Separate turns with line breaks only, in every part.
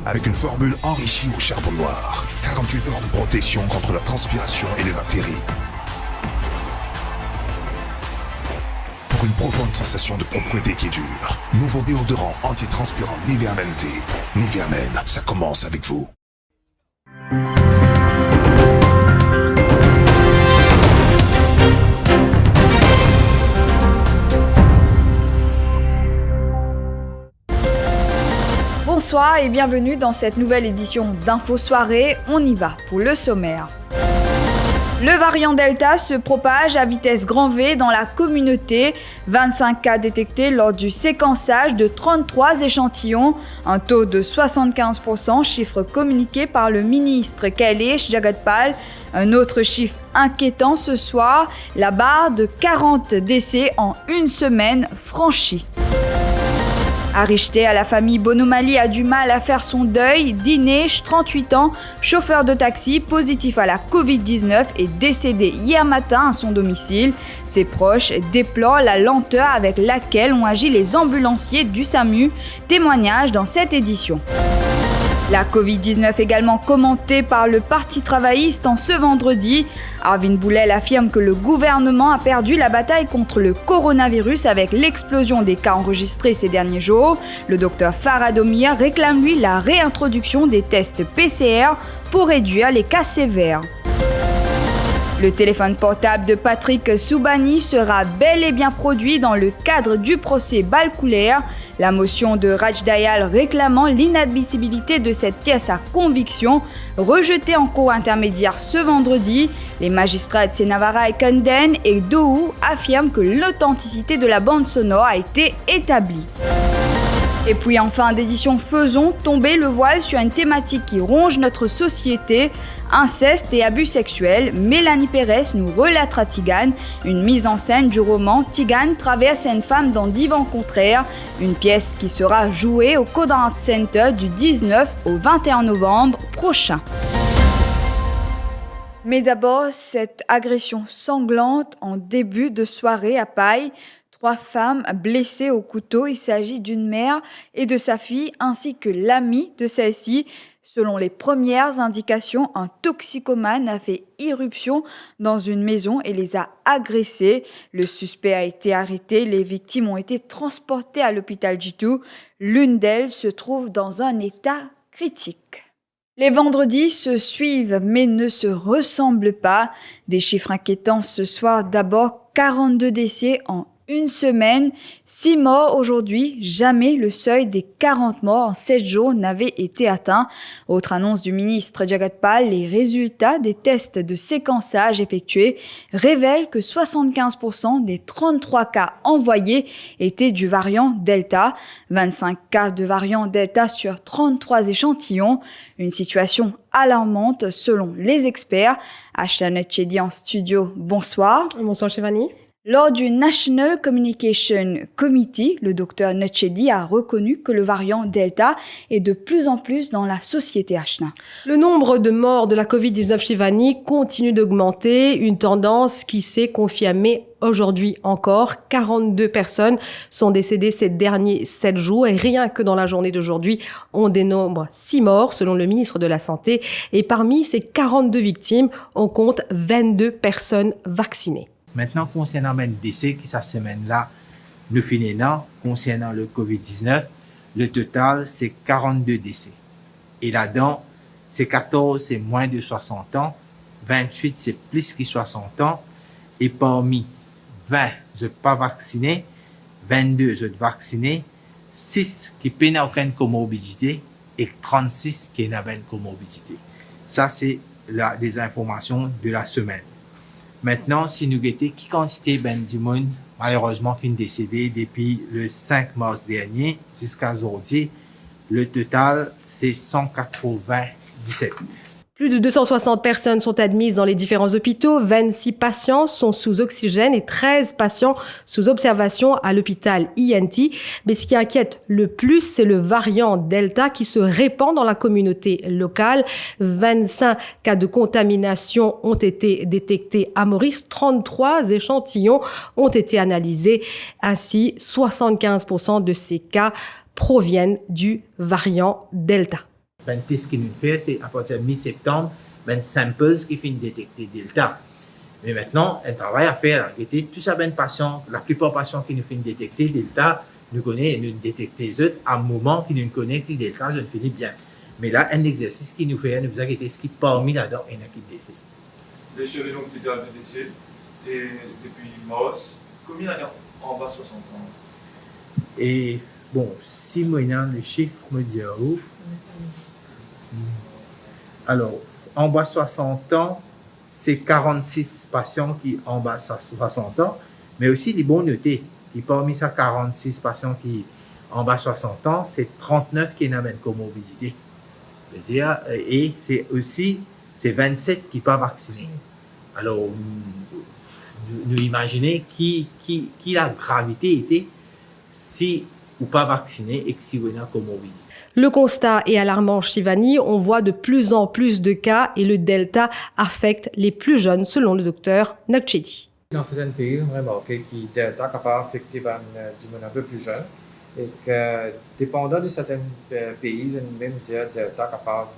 avec une formule enrichie au charbon noir. 48 heures de protection contre la transpiration et les bactéries. Pour une profonde sensation de propreté qui dure. Nouveau déodorant anti-transpirant Nivea Men Deep. Nivea Men, ça commence avec vous.
Bonsoir et bienvenue dans cette nouvelle édition d'Info Soirée. On y va pour le sommaire. Le variant Delta se propage à vitesse grand V dans la communauté. 25 cas détectés lors du séquençage de 33 échantillons. Un taux de 75%, chiffre communiqué par le ministre Kailesh Jagat-Pal. Un autre chiffre inquiétant ce soir, la barre de 40 décès en une semaine franchie. Arishté à la famille Bonomali a du mal à faire son deuil. Dinesh, 38 ans, chauffeur de taxi, positif à la Covid-19, est décédé hier matin à son domicile. Ses proches déplorent la lenteur avec laquelle ont agi les ambulanciers du SAMU. Témoignage dans cette édition. La Covid-19 également commentée par le Parti travailliste en ce vendredi. Arvind Boulel affirme que le gouvernement a perdu la bataille contre le coronavirus avec l'explosion des cas enregistrés ces derniers jours. Le docteur Farhad Omir réclame lui la réintroduction des tests PCR pour réduire les cas sévères. Le téléphone portable de Patrick Soubani sera bel et bien produit dans le cadre du procès Balcoulaire. La motion de Raj Dayal réclamant l'inadmissibilité de cette pièce à conviction, rejetée en cour intermédiaire ce vendredi. Les magistrats de Senavara et Kanden et Dohou affirment que l'authenticité de la bande sonore a été établie. Et puis en fin d'édition, faisons tomber le voile sur une thématique qui ronge notre société, inceste et abus sexuels. Mélanie Pérez nous relatera Tigane, une mise en scène du roman Tigane traverse une femme dans 10 vents contraires, une pièce qui sera jouée au Code Art Center du 19 au 21 novembre prochain. Mais d'abord, cette agression sanglante en début de soirée à Paille. 3 femmes blessées au couteau. Il s'agit d'une mère et de sa fille, ainsi que l'ami de celle-ci. Selon les premières indications, un toxicomane a fait irruption dans une maison et les a agressés. Le suspect a été arrêté. Les victimes ont été transportées à l'hôpital Jitu. L'une d'elles se trouve dans un état critique. Les vendredis se suivent mais ne se ressemblent pas. Des chiffres inquiétants ce soir. D'abord, 42 décès en une semaine, 6 morts aujourd'hui, jamais le seuil des 40 morts en 7 jours n'avait été atteint. Autre annonce du ministre Jagat-Pal, les résultats des tests de séquençage effectués révèlent que 75% des 33 cas envoyés étaient du variant Delta. 25 cas de variant Delta sur 33 échantillons. Une situation alarmante selon les experts. Ashna Nechedi en studio, bonsoir.
Bonsoir Shivani.
Lors du National Communication Committee, le docteur Nechedi a reconnu que le variant Delta est de plus en plus dans la société Ashna.
Le nombre de morts de la Covid-19 Shivani continue d'augmenter, une tendance qui s'est confirmée aujourd'hui encore. 42 personnes sont décédées ces derniers 7 jours et rien que dans la journée d'aujourd'hui, on dénombre 6 morts selon le ministre de la Santé et parmi ces 42 victimes, on compte 22 personnes vaccinées.
Maintenant, concernant le décès qui cette semaine-là, le finénant, concernant le COVID-19, le total, c'est 42 décès. Et là-dedans, c'est 14, c'est moins de 60 ans, 28, c'est plus que 60 ans, et parmi 20, vous n'êtes pas vaccinés, 22, vous êtes vaccinés, 6 qui n'ont aucune comorbidité, et 36 qui n'ont une comorbidité. Ça, c'est les informations de la semaine. Maintenant, si nous guettons qui quantité du monde, malheureusement, fin décédé depuis le 5 mars dernier jusqu'à aujourd'hui, le total, c'est 197.
Plus de 260 personnes sont admises dans les différents hôpitaux, 26 patients sont sous oxygène et 13 patients sous observation à l'hôpital INT. Mais ce qui inquiète le plus, c'est le variant Delta qui se répand dans la communauté locale. 25 cas de contamination ont été détectés à Maurice, 33 échantillons ont été analysés. Ainsi, 75% de ces cas proviennent du variant Delta.
Ben, test qui nous fait, c'est à partir de mi-septembre, ben, samples qui finissent détecter Delta. Mais maintenant, un travail à faire. Tous ces patients, la plupart des patients qui nous finissent détecter Delta, nous connaissent, nous détecter les autres à un moment qui nous connaît que Delta, je ne finis bien. Mais là, un exercice qui nous fait, nous inquiéter ce qui parmi là-dedans, il y a qui décès.
Les cheveux donc étaient de décès et depuis mars, combien d'années en bas 60 ans?
Et bon, si maintenant le chiffre me dit où? Alors, en bas 60 ans, c'est 46 patients qui en bas 60 ans, mais aussi les bons notés. Et parmi ces 46 patients qui en bas 60 ans, c'est 39 qui n'amènent comorbidité. Et c'est aussi c'est 27 qui ne sont pas vaccinés. Alors, nous imaginez qui la gravité était si ou pas vacciné et que si on a comorbidité.
Le constat est alarmant, Shivani. On voit de plus en plus de cas et le Delta affecte les plus jeunes, selon le docteur Nakchedi.
Dans certains pays, on a remarqué que le Delta est capable d'affecter des gens un peu plus jeunes et que, dépendant de certains pays, on peut même dire que le Delta est capable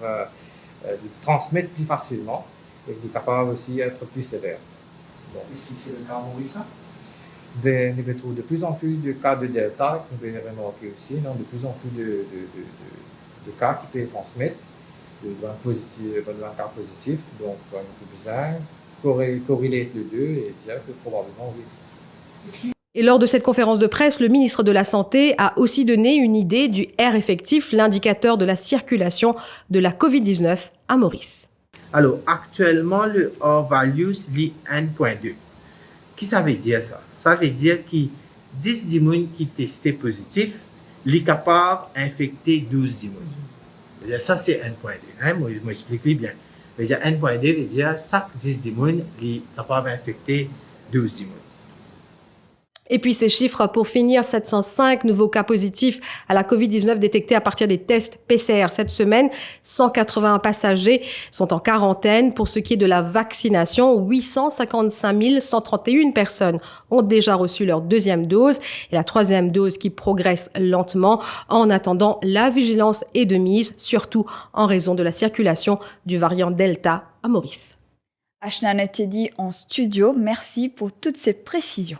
de transmettre plus facilement et qu'il est capable aussi d'être plus sévère.
Est-ce que c'est le cas en Maurice?
Nous trouvons de plus en plus de cas de Delta, qu'on peut remarquer aussi, non? De plus en plus de cas qui peuvent transmettre, de cas positifs. Donc, on peut bien corréler les deux et dire que probablement oui.
Et lors de cette conférence de presse, le ministre de la Santé a aussi donné une idée du R effectif, l'indicateur de la circulation de la COVID-19 à Maurice.
Alors, actuellement, le R-value, c'est 1.2. Qu'est-ce que ça veut dire ça? Ça veut dire que 10 d'immunes qui testaient positif, il est capable d'infecter 12 d'immunes. Ça, c'est 1.2. Hein? Moi, je m'explique bien. 1.2 veut dire que chaque 10 d'immunes, il est capable d'infecter 12 d'immunes.
Et puis ces chiffres, pour finir, 705 nouveaux cas positifs à la COVID-19 détectés à partir des tests PCR cette semaine. 180 passagers sont en quarantaine. Pour ce qui est de la vaccination, 855 131 personnes ont déjà reçu leur deuxième dose et la troisième dose qui progresse lentement. En attendant, la vigilance est de mise, surtout en raison de la circulation du variant Delta à Maurice.
Ashna Nakchedi en studio, merci pour toutes ces précisions.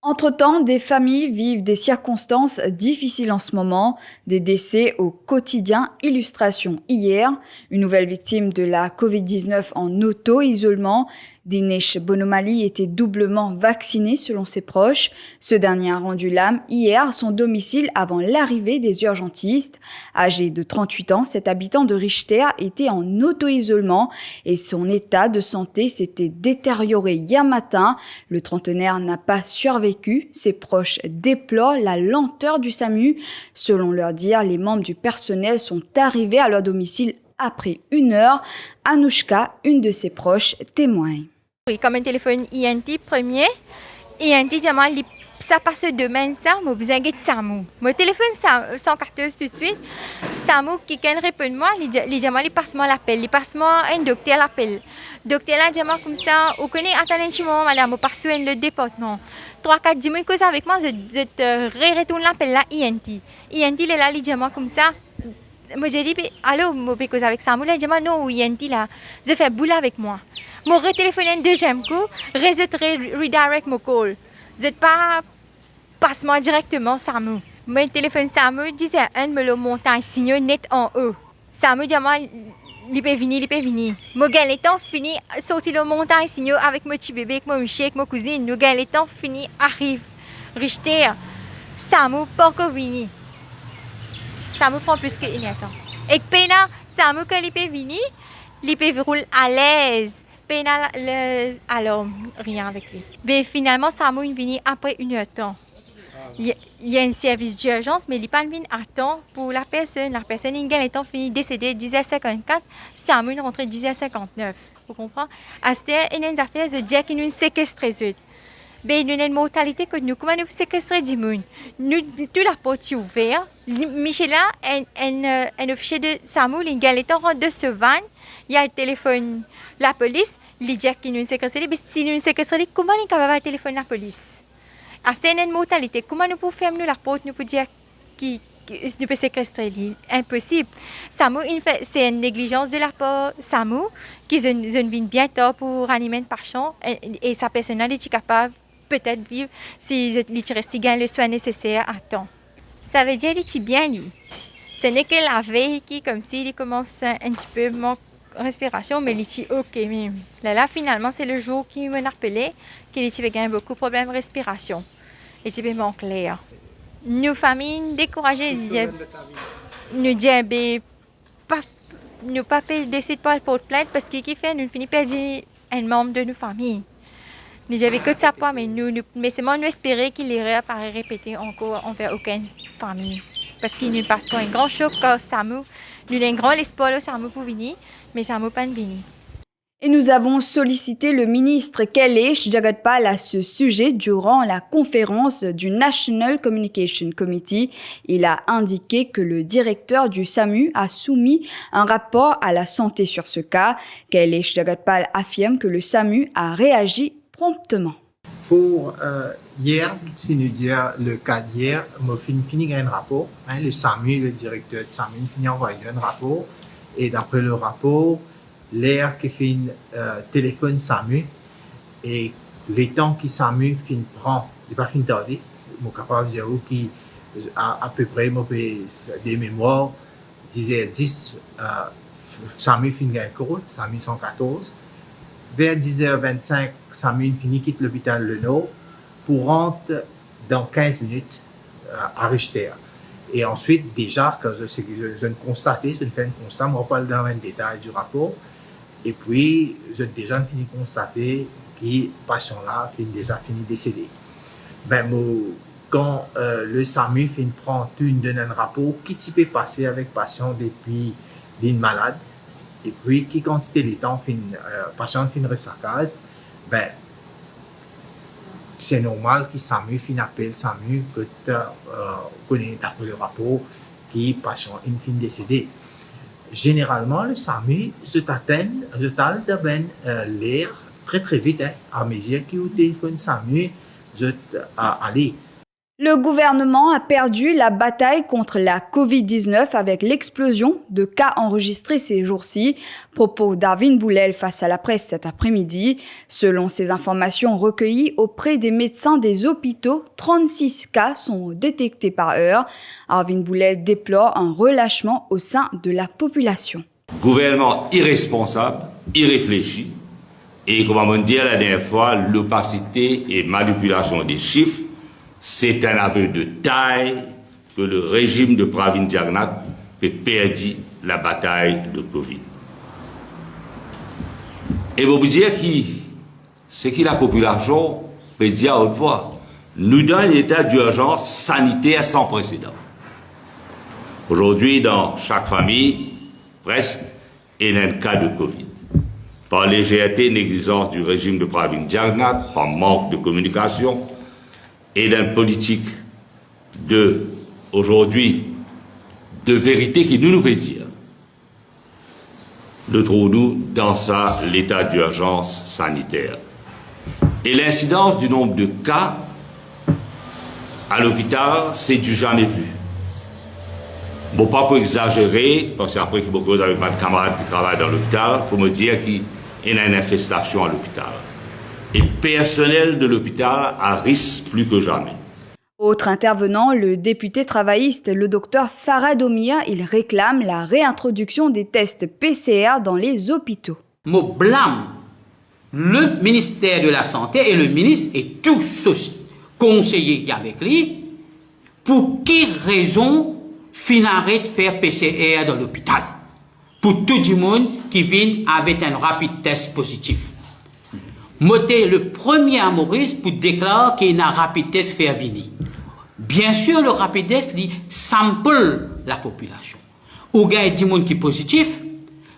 Entre-temps, des familles vivent des circonstances difficiles en ce moment, des décès au quotidien. Illustration hier, une nouvelle victime de la Covid-19 en auto-isolement. Dinesh Bonomali était doublement vacciné selon ses proches. Ce dernier a rendu l'âme hier à son domicile avant l'arrivée des urgentistes. Âgé de 38 ans, cet habitant de Richter était en auto-isolement et son état de santé s'était détérioré hier matin. Le trentenaire n'a pas survécu. Ses proches déplorent la lenteur du SAMU. Selon leur dire, les membres du personnel sont arrivés à leur domicile après 1 heure. Anouchka, une de ses proches, témoigne.
Oui, comme un téléphone INT premier, INT, ça passe demain, ça, moi, besoin de SAMU. Mon téléphone sans carteuse tout de suite, SAMU, qui répond moi, il passe moi l'appel, il passe moi un docteur l'appel. Docteur là, dit comme ça, on connaît, attendez chez moi, madame, on passe le département. 3-4 10 minutes cause avec moi, je retourne l'appel là, INT. INT, il est là, il dit comme ça. Moi, j'ai dit, allô, moi, cause avec SAMU, il dit, non, INT là, je fais boule avec moi. Je retéléphoné un deuxième coup, je redirect mon call. Je ne pas passe-moi directement SAMU. Mon téléphone SAMU disait un me le montant signaux net en eux. SAMU dit moi il peut venir. Mon gars étant fini sorti le montant signaux avec mon petit bébé, avec mon chien, avec mon cousine. Mon gars étant fini arrive. Richter SAMU pas que venir. SAMU prend plus que 1 temps. Et pena SAMU quand il peut venir, il peut rouler à l'aise. Alors, rien avec lui. Mais finalement, SAMU est venu après 1 heure de temps. Il y a un service d'urgence, mais il n'est pas venu à temps pour la personne. La personne est fini décédée 10h54, SAMU est rentré 10h59. Vous comprenez? À cette heure, il y a une affaire de dire qu'il nous séquestre. Mais il y a une mortalité que nous, comment nous séquestrer du monde? Nous, toute la porte est ouverte. Michel a un officier de SAMU, il est en de ce van. Il y a le téléphone, la police, il dit qu'il nous séquestre. Mais si nous séquestrons, comment il est capable de téléphoner la police? C'est une mortalité. Comment nous pouvons fermer la porte, nous pouvons dire qu'il nous peut séquestrer impossible. Samu c'est une négligence de la part Samu qui vient bientôt pour animer une passion et sa personne est capable peut-être vivre si il gagne le soin nécessaire à temps. Ça veut dire qu'il est bien lui. Ce n'est que la veille qui comme s'il commence un petit peu manque respiration, mais il est ok même. Là finalement c'est le jour qui m'a rappelé qu'il a gagné beaucoup de problèmes de respiration. Il était manque l'air. Nos familles découragées, nous disons nous pas décident pas pour plainte parce qu'il fait nous finit perdre un membre de nos familles. Nous avons que ça pas mais mais c'est moi nous espérer qu'il irait pas répéter encore envers aucune famille parce qu'il nous passe un grand choc quand Samu nous avons un grand espoir au Samu pour venir mais Samu pas venir.
Et nous avons sollicité le ministre Kailesh Jagatpal à ce sujet durant la conférence du National Communication Committee. Il a indiqué que le directeur du SAMU a soumis un rapport à la santé sur ce cas. Kailesh Jagatpal affirme que le SAMU a réagi promptement.
Pour hier, si nous dire le cas d'hier, moi fini un rapport. Le SAMU, le directeur de SAMU, finit envoyer un rapport. Et d'après le rapport, l'air qui fait téléphone SAMU et les temps qui SAMU fin prend, il pas fin tarder, mon capable de dire qui à peu près moi des mémoires 10h10 SAMU fin gagne call, SAMU 114. Vers 10h25, SAMU finit quitte l'hôpital Le Nord pour rentrer dans 15 minutes à Richter. Et ensuite, déjà, quand je constate, je fais un constat, moi, on parle dans le détail du rapport. Et puis, j'ai déjà fini de constater que le patient-là déjà fini décédé. Ben, quand le SAMU prend donne un rapport, qui peut passer avec le patient depuis une malade, et puis qui quantité de temps le patient reste sa case, ben, c'est normal que SAMU appelle SAMU que connaît d'après le rapport qui patient fin décédé. Généralement, le SAMU se t'atteint l'air très vite à mesure que le téléphone SAMU aller.
Le gouvernement a perdu la bataille contre la Covid-19 avec l'explosion de cas enregistrés ces jours-ci. Propos d'Arvin Boulel face à la presse cet après-midi. Selon ces informations recueillies auprès des médecins des hôpitaux, 36 cas sont détectés par heure. Arvin Boulel déplore un relâchement au sein de la population.
Gouvernement irresponsable, irréfléchi, et comme on dit la dernière fois, l'opacité et manipulation des chiffres. C'est un aveu de taille que le régime de Pravin Jagnnath peut perdre la bataille de Covid. Et vous dire c'est que la population peut dire à haute voix. Nous dans l'état d'urgence sanitaire sans précédent. Aujourd'hui, dans chaque famille, presque, il y a un cas de Covid. Par légèreté, négligence du régime de Pravin Jagnnath, par manque de communication, et d'une politique aujourd'hui de vérité qui nous peut dire. Le trouvons-nous dans l'état d'urgence sanitaire. Et l'incidence du nombre de cas à l'hôpital, c'est du jamais vu. Bon, pas pour exagérer, parce qu'après qu'il y a beaucoup de camarades qui travaillent dans l'hôpital, pour me dire qu'il y a une infestation à l'hôpital. Et le personnel de l'hôpital a risque plus que jamais.
Autre intervenant, le député travailliste, le docteur Farad Omir, il réclame la réintroduction des tests PCR dans les hôpitaux.
Je blâme le ministère de la Santé et le ministre et tous ceux conseillers qui avec lui pour quelle raison arrête de faire PCR dans l'hôpital pour tout le monde qui vient avec un rapide test positif. J'étais le premier à Maurice pour déclarer qu'il y a un rapide test fait venir. Bien sûr, le rapide test dit sample la population. Ou il y a des gens qui sont positifs,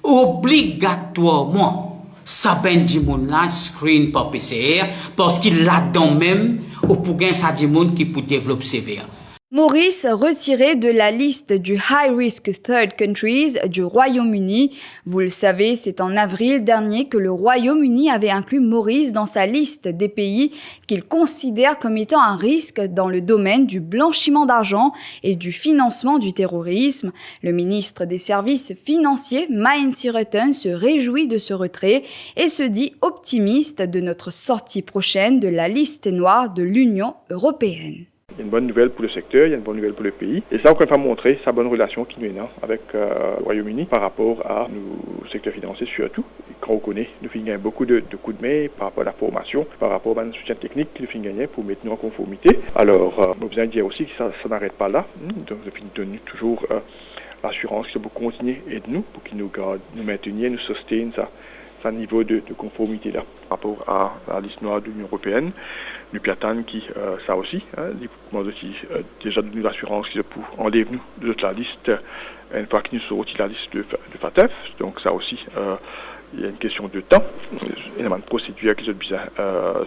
obligatoirement, ça ben des gens là screen par PCR parce qu'il là-dedans même, ou pour gagner ça des gens qui peut développer sévère.
Maurice retiré de la liste du High Risk Third Countries du Royaume-Uni. Vous le savez, c'est en avril dernier que le Royaume-Uni avait inclus Maurice dans sa liste des pays qu'il considère comme étant un risque dans le domaine du blanchiment d'argent et du financement du terrorisme. Le ministre des Services financiers, Maincy Hutton, se réjouit de ce retrait et se dit optimiste de notre sortie prochaine de la liste noire de l'Union européenne.
Il y a une bonne nouvelle pour le secteur, il y a une bonne nouvelle pour le pays. Et ça, on peut montrer sa bonne relation qui nous est avec le Royaume-Uni par rapport à nos secteurs financiers surtout. Et quand on connaît, nous finissons beaucoup de coups de main par rapport à la formation, par rapport à un soutien technique que nous finissons pour mettre nous en conformité. Alors, nous besoin de dire aussi que ça n'arrête pas là. Donc, nous finissons toujours l'assurance qu'il faut continuer et de nous pour qu'il nous garde, nous maintenir, nous soutienne ça niveau de conformité là par rapport à la liste noire de l'Union européenne. Nous attendons qui ça aussi, qui déjà donné l'assurance qu'ils pour enlever nous de la liste une fois qu'ils nous sortent la liste de FATF. Donc ça aussi, il y a une question de temps, il y a une procédure qu'ils ont besoin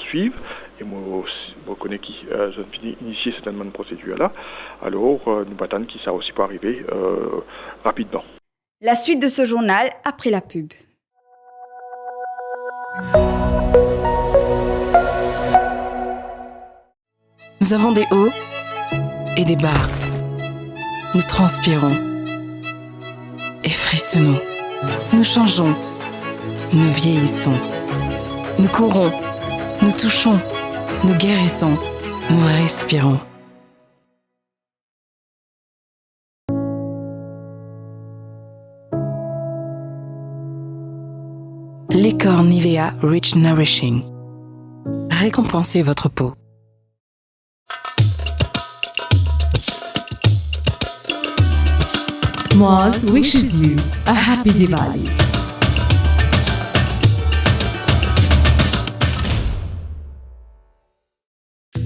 suivre. Et moi, je reconnais qu'ils ont initié cette procédure là. Alors nous attendons que ça aussi peut arriver rapidement.
La suite de ce journal après la pub.
Nous avons des hauts et des bas. Nous transpirons et frissonnons. Nous changeons, nous vieillissons. Nous courons, nous touchons, nous guérissons, nous respirons. Les corps Nivea Rich Nourishing. Récompensez votre peau.
Mars wishes you a happy Diwali.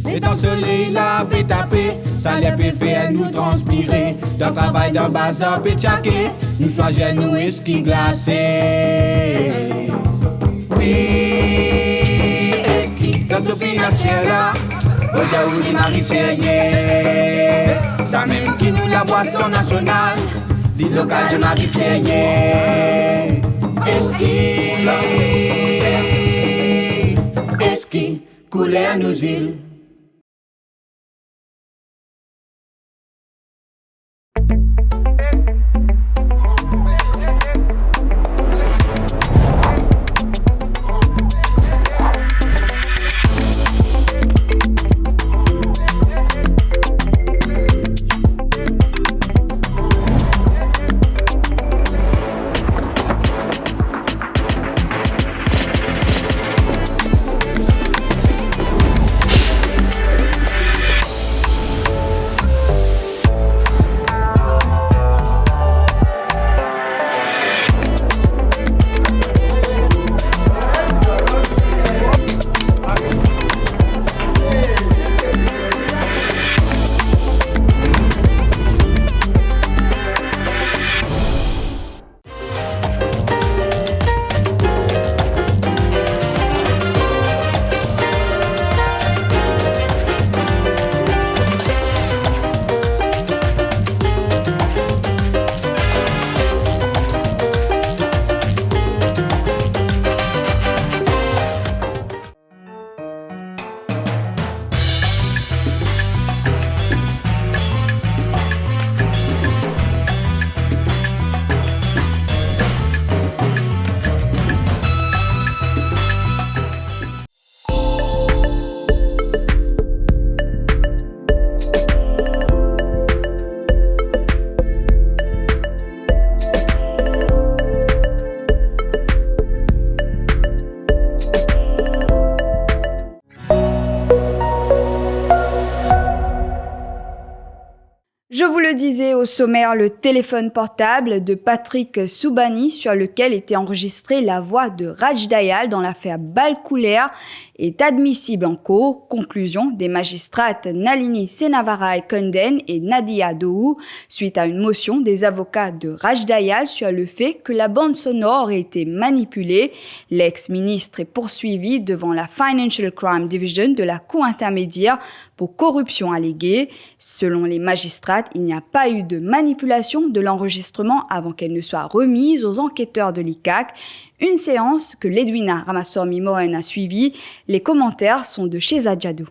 Et dans ce soleil là, peut taper, ça les peut faire nous transpirer. Dans travail, dans bazar, peut tchaquer, nous sois jeunes, nous esquis glacés. Oui, esquis, dans ce financier là, aujourd'hui Marie Seigneur. Ça même qui nous la boisson nationale, dit local de Marie Seigneur. Esquis, couler à nos îles.
sommaire, le téléphone portable de Patrick Soubani sur lequel était enregistrée la voix de Raj Dayal dans l'affaire Balcoulaire est admissible en cours. Conclusion des magistrates Nalini Senavarai Konden et Nadia Dohou suite à une motion des avocats de Raj Dayal sur le fait que la bande sonore aurait été manipulée. L'ex-ministre est poursuivi devant la Financial Crime Division de la Cour intermédiaire pour corruption alléguée. Selon les magistrates, il n'y a pas eu de manipulation de l'enregistrement avant qu'elle ne soit remise aux enquêteurs de l'ICAC. Une séance que Ledwina Ramaswamy-Mohen a suivie. Les commentaires sont de Sheza Djadou.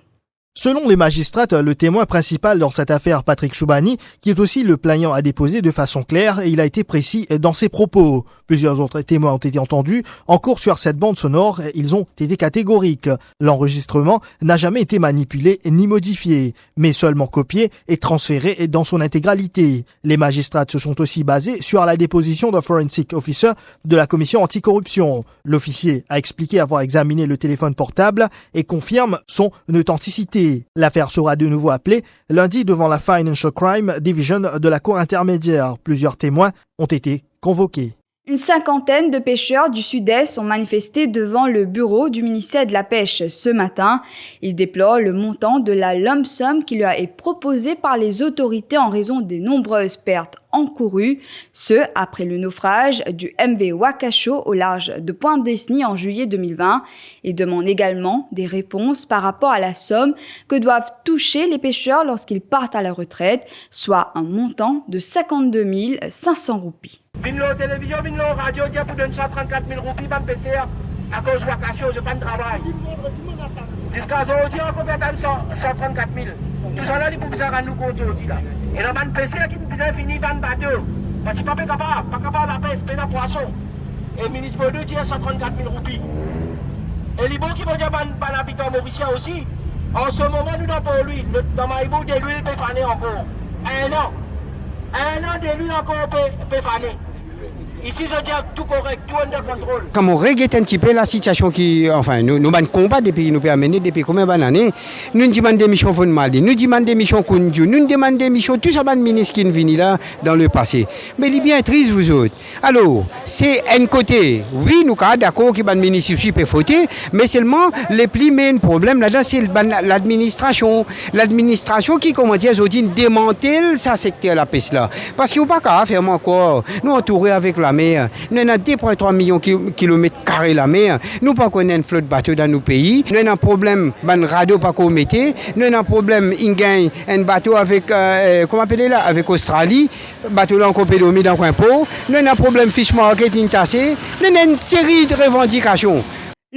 Selon les magistrates, le témoin principal dans cette affaire, Patrick Soubani, qui est aussi le plaignant, a déposé de façon claire et il a été précis dans ses propos. Plusieurs autres témoins ont été entendus. En cours sur cette bande sonore, ils ont été catégoriques. L'enregistrement n'a jamais été manipulé ni modifié, mais seulement copié et transféré dans son intégralité. Les magistrates se sont aussi basés sur la déposition d'un forensic officer de la commission anticorruption. L'officier a expliqué avoir examiné le téléphone portable et confirme son authenticité. L'affaire sera de nouveau appelée lundi devant la Financial Crime Division de la Cour intermédiaire. Plusieurs témoins ont été convoqués.
Une cinquantaine de pêcheurs du Sud-Est ont manifesté devant le bureau du ministère de la Pêche ce matin. Ils déplorent le montant de la lump sum qui leur est proposé par les autorités en raison des nombreuses pertes encourues, ce après le naufrage du MV Wakasho au large de Pointe-Desny en juillet 2020 et demandent également des réponses par rapport à la somme que doivent toucher les pêcheurs lorsqu'ils partent à la retraite, soit un montant de 52 500 roupies.
Vinlo télévision, vinlo radio, dia pour donner 134 000 roupies, pas me PCR, à cause de Wakasho, je pas de travail. Jusqu'à aujourd'hui, on peut attendre 134 000. Tout ça là, il faut bizarre à nous aujourd'hui là. Et là, man PCR qui nous bizarre fini 20 bateaux. Parce qu'il n'est pas capable de pêche, pas de poisson. Et le ministre Bodo dit 134 000 roupies. Et les bons qui vont dire ban habitant mauricien aussi, en ce moment, nous n'avons pas lui. Dans Maïbo, de l'huile peut faner encore. Un an de l'huile encore peut faner. Ici, je dis tout correct, tout under contrôle.
Quand on regrette un petit peu la situation qui, enfin, nous avons combat depuis nous permet depuis combien d'années, nous demandons des missions von Mali, nous demandons des missions Kunju, nous demandons des missions, tout ça, les ministres qui viennent là dans le passé. Mais il est bien triste, vous autres. Alors, c'est un côté, oui, nous sommes d'accord que les ministres aussi peuvent fauter, mais seulement le plus main problème là-dedans, c'est l'administration. L'administration qui, comment dire, démantèle ce secteur la pêche là. Parce qu'il n'y a pas qu'à faire encore, nous entourer avec la mer. Nous avons 2,3 millions de kilomètres carrés la mer. Nous pas connaissons une flotte bateau dans nos pays. Nous avons un problème, ban radio pas qu'on mettait. Nous avons un problème, un bateau avec, comment appeler là, avec Australie. Bateau là encore pédomé dans coin pot. Nous avons un problème fish marketing tassé. Nous avons une série de revendications.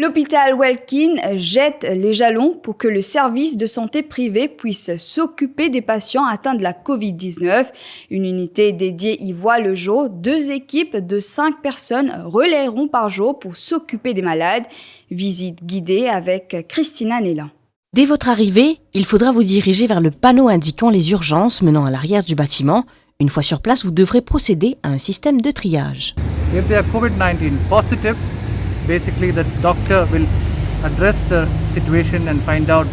L'hôpital Welkin jette les jalons pour que le service de santé privé puisse s'occuper des patients atteints de la Covid-19. Une unité dédiée y voit le jour. 2 équipes de 5 personnes relayeront par jour pour s'occuper des malades. Visite guidée avec Christina Nélan.
Dès votre arrivée, il faudra vous diriger vers le panneau indiquant les urgences menant à l'arrière du bâtiment. Une fois sur place, vous devrez procéder à un système de triage.
If they are COVID-19 positive, basically the doctor will address the situation and find out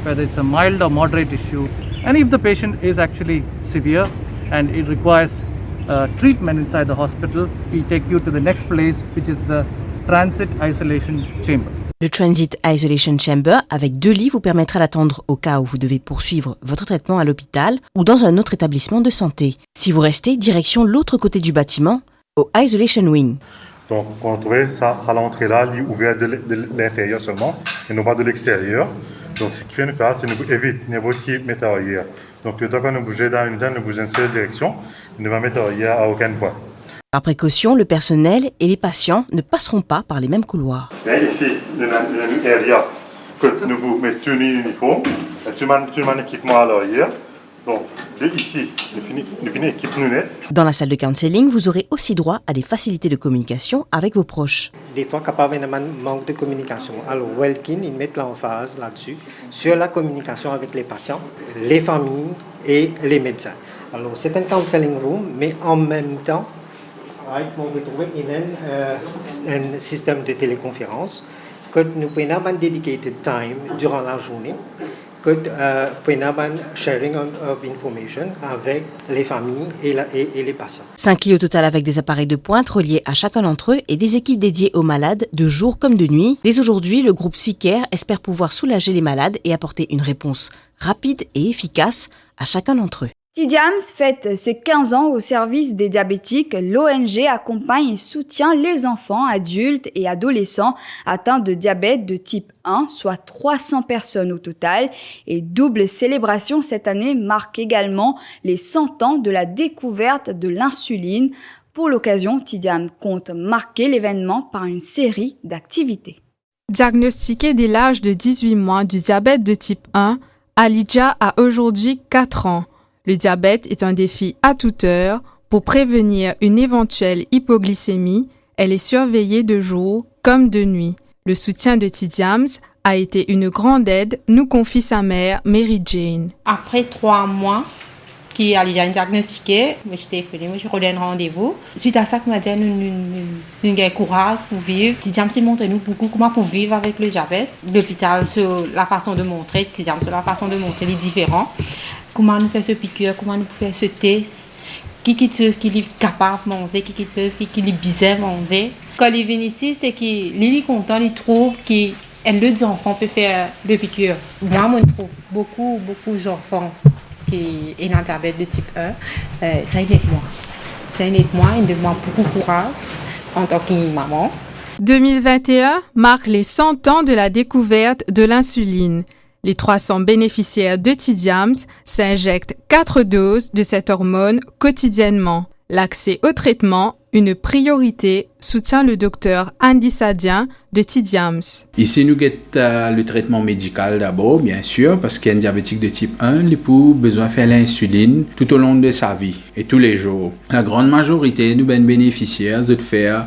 whether it's a mild or moderate issue. And if the patient is actually severe and it requires treatment inside the hospital, we take you to the next place, which is the Transit Isolation Chamber.
Le Transit Isolation Chamber, avec 2 lits, vous permettra d'attendre au cas où vous devez poursuivre votre traitement à l'hôpital ou dans un autre établissement de santé. Si vous restez, direction l'autre côté du bâtiment, au Isolation Wing.
Donc, on va trouver ça à l'entrée là, ouvert de l'intérieur seulement, et non pas de l'extérieur. Donc, ce qu'il faut faire, c'est nous éviter n'importe qui mettre ailleurs. Donc, le temps qu'on nous bouger dans une seule direction, il ne va mettre ailleurs à aucun point.
Par précaution, le personnel et les patients ne passeront pas par les mêmes couloirs.
Et ici, il y a une area que nous mettons tenue uniforme, tout le équipement à l'arrière. Donc, ici, nous finissons l'équipe lunette.
Dans la salle de counseling, vous aurez aussi droit à des facilités de communication avec vos proches.
Des fois, capable d'un manque de communication. Alors, Welkin, ils mettent l'emphase là-dessus, sur la communication avec les patients, les familles et les médecins. Alors, c'est un counseling room, mais en même temps, on peut trouver un système de téléconférence que nous pouvons avoir un dedicated time durant la journée, que sharing of information avec les familles et les patients.
5 lits au total avec des appareils de pointe reliés à chacun d'entre eux et des équipes dédiées aux malades de jour comme de nuit. Dès aujourd'hui, le groupe Sicker espère pouvoir soulager les malades et apporter une réponse rapide et efficace à chacun d'entre eux.
Tidiams fête ses 15 ans au service des diabétiques. L'ONG accompagne et soutient les enfants, adultes et adolescents atteints de diabète de type 1, soit 300 personnes au total. Et double célébration cette année marque également les 100 ans de la découverte de l'insuline. Pour l'occasion, Tidiams compte marquer l'événement par une série d'activités.
Diagnostiquée dès l'âge de 18 mois du diabète de type 1, Alidja a aujourd'hui 4 ans. Le diabète est un défi à toute heure. Pour prévenir une éventuelle hypoglycémie, elle est surveillée de jour comme de nuit. Le soutien de Tidiams a été une grande aide, nous confie sa mère, Mary Jane.
Après 3 mois, qui a déjà diagnostiqué, je suis téléphonée, je redonne rendez-vous. Suite à ça, nous avons dit nous courage pour vivre. Tidiams montre nous beaucoup comment pour vivre avec le diabète. L'hôpital, sur la façon de montrer, Tidiams sur la façon de montrer les différents. Comment nous faire ce piqûre, comment nous faire ce test, qui est capable de manger, qui est bizarre de manger. Quand il vient ici, c'est qu'il est content, il trouve qu'un autre enfant peut faire le piqûre. Moi, je trouve beaucoup d'enfants qui ont un diabète de type 1, ça aide moi. Ça aide moi, il me demande beaucoup de courage en tant que maman.
2021 marque les 100 ans de la découverte de l'insuline. Les 300 bénéficiaires de Tidiams s'injectent 4 doses de cette hormone quotidiennement. L'accès au traitement, une priorité, soutient le docteur Andy Sadien de Tidiams.
Ici, nous avons le traitement médical d'abord, bien sûr, parce qu'un diabétique de type 1, il a besoin de faire l'insuline tout au long de sa vie et tous les jours. La grande majorité de nos bénéficiaires de faire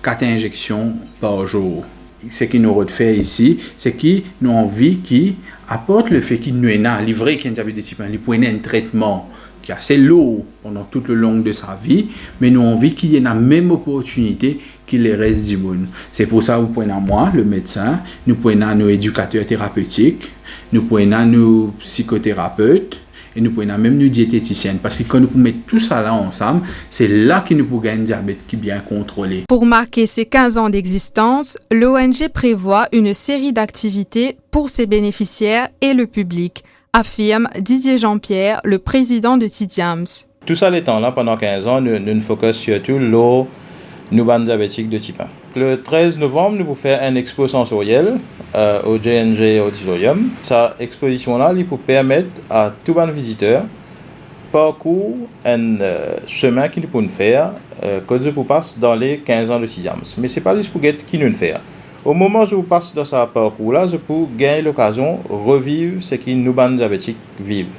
4 injections par jour. Ce qui nous fait ici, c'est qu'ils ont envie qui apporte le fait qu'il nous est livré qu'un diabète de type 1, il peut un traitement qui est assez lourd pendant tout le long de sa vie, mais nous avons envie qu'il y ait la même opportunité qu'il les reste du monde. C'est pour ça que nous prenons moi, le médecin, nous prenons nos éducateurs thérapeutiques, nous prenons nos psychothérapeutes, et nous prenons même nos diététiciennes. Parce que quand nous mettons tout ça là ensemble, c'est là que nous pouvons gagner un diabète qui est bien contrôlé.
Pour marquer ses 15 ans d'existence, l'ONG prévoit une série d'activités pour ses bénéficiaires et le public, affirme Didier Jean-Pierre, le président de Tidiams.
Tout ça, les temps-là, pendant 15 ans, nous focus surtout sur nos bandes diabétiques de type 1. Le 13 novembre, nous allons faire une expo sensorielle au JNG Auditorium. Cette exposition-là, elle peut permettre à tout bon visiteur de parcourir un chemin qu'il peut faire que je passe dans les 15 ans de Tidiams. Mais ce n'est pas juste pour qui nous faire. Au moment où je passe dans ce parcours-là, je peux gagner l'occasion de revivre ce que nos bandes diabétiques vivent.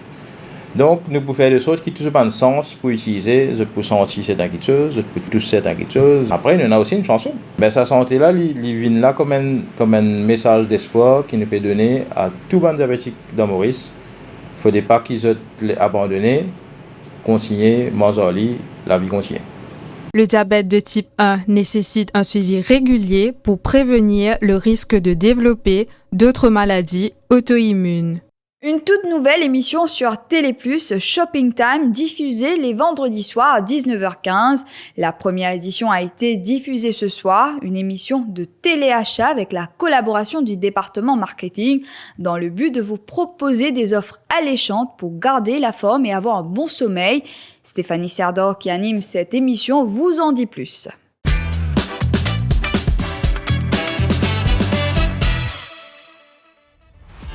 Donc, nous pouvons faire des choses qui ont un sens pour utiliser. Je peux sentir cette quelque chose, je peux toucher cette quelque chose. Après, nous avons aussi une chanson. Mais sa santé-là, il vient là comme un message d'espoir qui nous peut donner à tout le monde diabétique dans Maurice. Il ne faudrait pas qu'ils soient abandonnés, continuer, manger, la vie continue.
Le diabète de type 1 nécessite un suivi régulier pour prévenir le risque de développer d'autres maladies auto-immunes.
Une toute nouvelle émission sur Télé+, Shopping Time, diffusée les vendredis soirs à 19h15. La première édition a été diffusée ce soir, une émission de téléachat avec la collaboration du département marketing dans le but de vous proposer des offres alléchantes pour garder la forme et avoir un bon sommeil. Stéphanie Serdor, qui anime cette émission, vous en dit plus.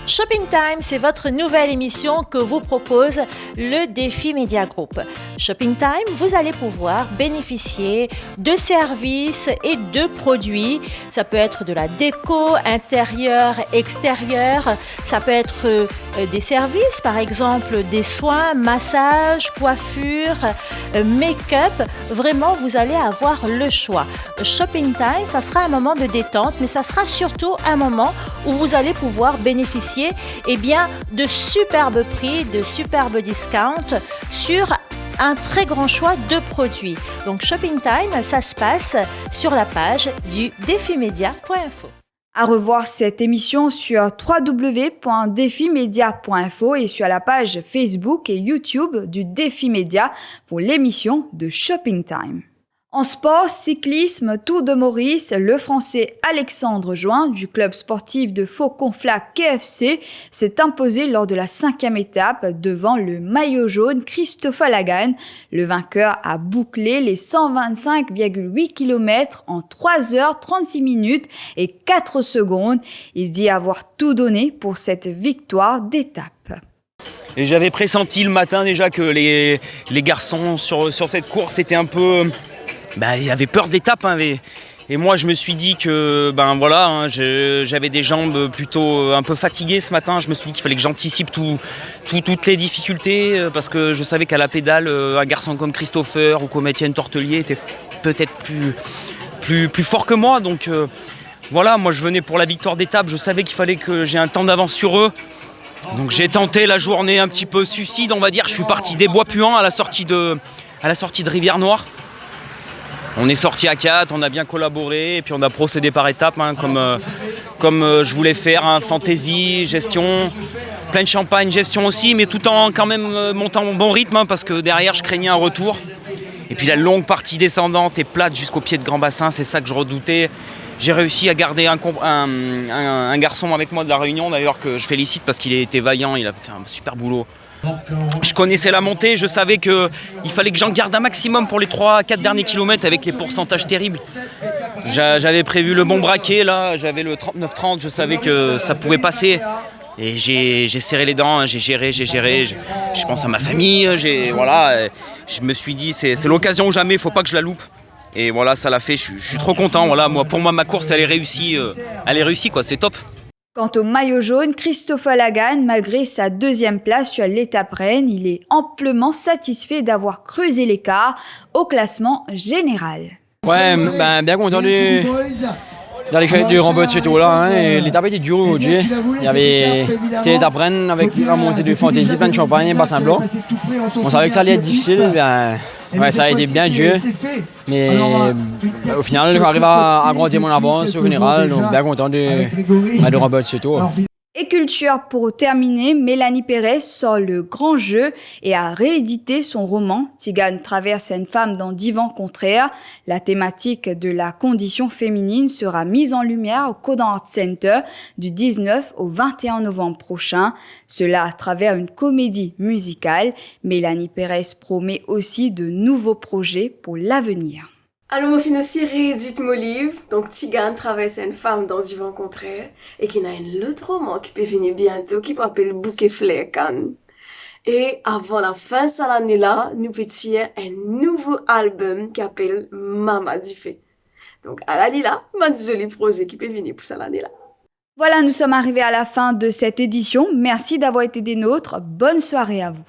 Shopping Time, c'est votre nouvelle émission que vous propose le Défi Média Group. Shopping Time, vous allez pouvoir bénéficier de services et de produits. Ça peut être de la déco intérieure, extérieure. Ça peut être des services, par exemple des soins, massage, coiffure, make-up. Vraiment, vous allez avoir le choix. Shopping Time, ça sera un moment de détente, mais ça sera surtout un moment où vous allez pouvoir bénéficier de superbes prix, de superbes discounts sur un très grand choix de produits. Donc Shopping Time, ça se passe sur la page du défimedia.info.
À revoir cette émission sur www.defimedia.info et sur la page Facebook et YouTube du Défi Média pour l'émission de Shopping Time. En sport, cyclisme, Tour de Maurice, le Français Alexandre Join du club sportif de Fauconflac KFC s'est imposé lors de la 5e étape devant le maillot jaune Christopher Lagan. Le vainqueur a bouclé les 125,8 km en 3h36 minutes et 4 secondes. Il dit avoir tout donné pour cette victoire d'étape.
Et j'avais pressenti le matin déjà que les garçons sur cette course étaient un peu... il y avait peur d'étape, et moi je me suis dit que j'avais des jambes plutôt un peu fatiguées ce matin. Je me suis dit qu'il fallait que j'anticipe toutes les difficultés, parce que je savais qu'à la pédale, un garçon comme Christopher ou comme Étienne Tortelier était peut-être plus fort que moi. Donc moi je venais pour la victoire d'étape, je savais qu'il fallait que j'ai un temps d'avance sur eux. Donc j'ai tenté la journée un petit peu suicide, on va dire. Je suis parti des Bois-Puants à la sortie de Rivière-Noire. On est sorti à 4, on a bien collaboré et puis on a procédé par étapes, comme je voulais faire, fantaisie, gestion, plein de champagne, gestion aussi, mais tout en quand même montant au bon rythme, parce que derrière je craignais un retour. Et puis la longue partie descendante et plate jusqu'au pied de Grand Bassin, c'est ça que je redoutais. J'ai réussi à garder un garçon avec moi de la Réunion, d'ailleurs, que je félicite parce qu'il a été vaillant, il a fait un super boulot. Je connaissais la montée, je savais qu'il fallait que j'en garde un maximum pour les 3-4 derniers kilomètres avec les pourcentages terribles. J'avais prévu le bon braquet, là, j'avais le 39-30, je savais que ça pouvait passer. Et j'ai serré les dents, j'ai géré, je pense à ma famille, je me suis dit c'est l'occasion ou jamais, il ne faut pas que je la loupe. Et voilà, ça l'a fait, je suis trop content. Pour moi, ma course, elle est réussie, quoi, c'est top.
Quant au maillot jaune, Christopher Lagan, malgré sa 2e place sur l'étape reine, il est amplement satisfait d'avoir creusé l'écart au classement général.
Ouais, bien content d'aller faire du remporte surtout là. L'étape était dure aujourd'hui. Il y avait cette étape reine avec la montée de fantaisie, plein de champagne et bassin blanc. On savait que ça allait être difficile. Ça a été bien dur, mais au final, j'arrive à agrandir mon avance au général, donc bien content de remporter ce tour.
Et culture pour terminer, Mélanie Pérez sort le grand jeu et a réédité son roman « Tigane traverse une femme dans 10 vents contraires ». La thématique de la condition féminine sera mise en lumière au Codan Art Center du 19 au 21 novembre prochain. Cela à travers une comédie musicale. Mélanie Pérez promet aussi de nouveaux projets pour l'avenir.
Alors, moi, aussi réédite mon livre. Donc, Tigane traverse une femme dans 10 vents contraires et qui a un autre roman qui peut venir bientôt qui s'appelle Bouquet Flair Cannes. Et avant la fin de l'année-là, nous pétillons un nouveau album qui s'appelle Mama Diffé. Donc, à l'année-là, ma jolie projet qui peut venir pour ça l'année-là.
Voilà, nous sommes arrivés à la fin de cette édition. Merci d'avoir été des nôtres. Bonne soirée à vous.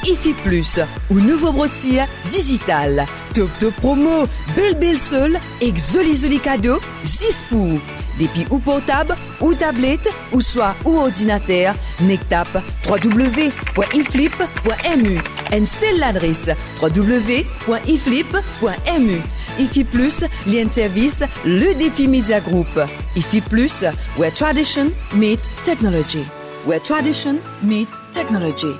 IFI Plus, ou nouveau brossier digital. Top promo, belle seul, exoli cadeau, zispou. Depuis ou portable, ou tablette, ou soit ou ordinateur, nectap www.iflip.mu. Et c'est l'adresse www.iflip.mu. IFI Plus, lien service, le Défi Media Group. IFI Plus, where tradition meets technology. Where tradition meets technology.